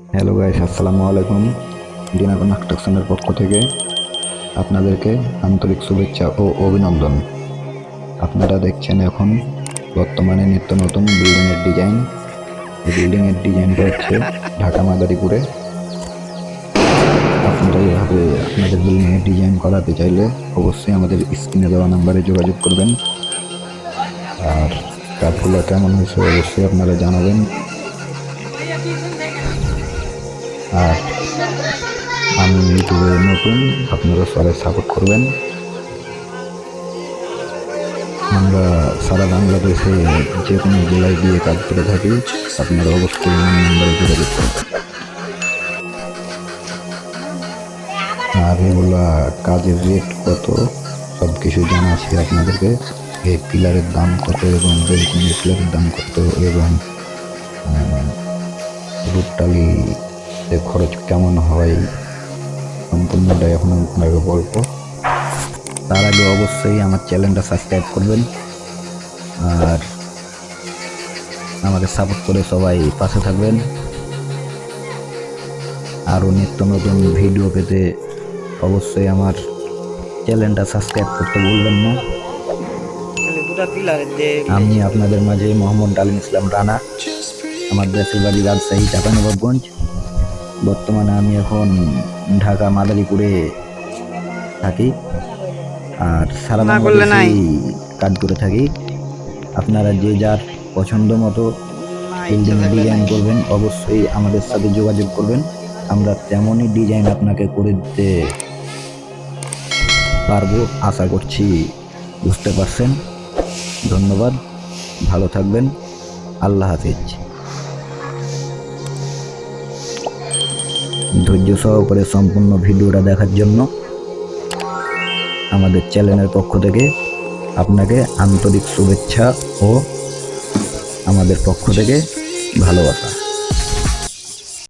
Hello guys, আসসালামু আলাইকুম। Dinner কনস্ট্রাকশনের পক্ষ থেকে আপনাদেরকে আন্তরিক শুভেচ্ছা ও অভিনন্দন। আপনারা দেখছেন এখন বর্তমানে নিত্য নতুন বিল্ডিংয়ের ডিজাইন। এই বিল্ডিংয়ের ডিজাইনটা হচ্ছে ঢাকা মাদারীপুরে। আপনারা এইভাবে আপনাদের বিল্ডিংয়ের ডিজাইন করাতে চাইলে অবশ্যই আমাদের স্ক্রিনে দেওয়া নাম্বারে যোগাযোগ করবেন। আর কাজগুলো কেমন হয়েছে অবশ্যই আপনারা জানাবেন। আর আমি ইউটিউবে নতুন, আপনারা সবাই সাপোর্ট করবেন। আমরা সারা বাংলাদেশে যে কোনো জেলায় গিয়ে কাজ করে থাকি, আপনারা অবশ্যই আমার নাম্বারে যোগাযোগ করবেন। আর এগুলা কাজের রেট কত সব কিছু জানা আছে আপনাদেরকে। এই পিলারের দাম কত এবং বেলকনি পিলারের দাম কত এবং রুটটালিতে খরচ কেমন হয় সম্পূর্ণটাই এখন আপনাকে বলবো। তার আগে অবশ্যই আমার চ্যানেলটা সাবস্ক্রাইব করবেন আর আমাকে সাপোর্ট করে সবাই পাশে থাকবেন। আরও নিত্য নতুন ভিডিও পেতে অবশ্যই আমার চ্যানেলটা সাবস্ক্রাইব করতে ভুলবেন না। আমি আপনাদের মাঝে মোহাম্মদ ডালিম ইসলাম রানা। আমার দেশের বাড়ি রাজশাহী চাঁপাইনবাবগঞ্জ। বর্তমানে আমি এখন ঢাকা মাদারীপুরে থাকি আর সারা বাংলাদেশেই কাজ করে থাকি। আপনারা যে যার পছন্দ মতো বিল্ডিং ডিজাইন করবেন, অবশ্যই আমাদের সাথে যোগাযোগ করবেন। আমরা তেমনই ডিজাইন আপনাকে করে দিতে পারবো, আশা করছি বুঝতে পারছেন। ধন্যবাদ, ভালো থাকবেন, আল্লাহ হাফিজ। ধৈর্য সহকারে সম্পূর্ণ ভিডিওটা দেখার জন্য আমাদের চ্যানেলের পক্ষ থেকে আপনাকে আন্তরিক শুভেচ্ছা ও আমাদের পক্ষ থেকে ভালোবাসা।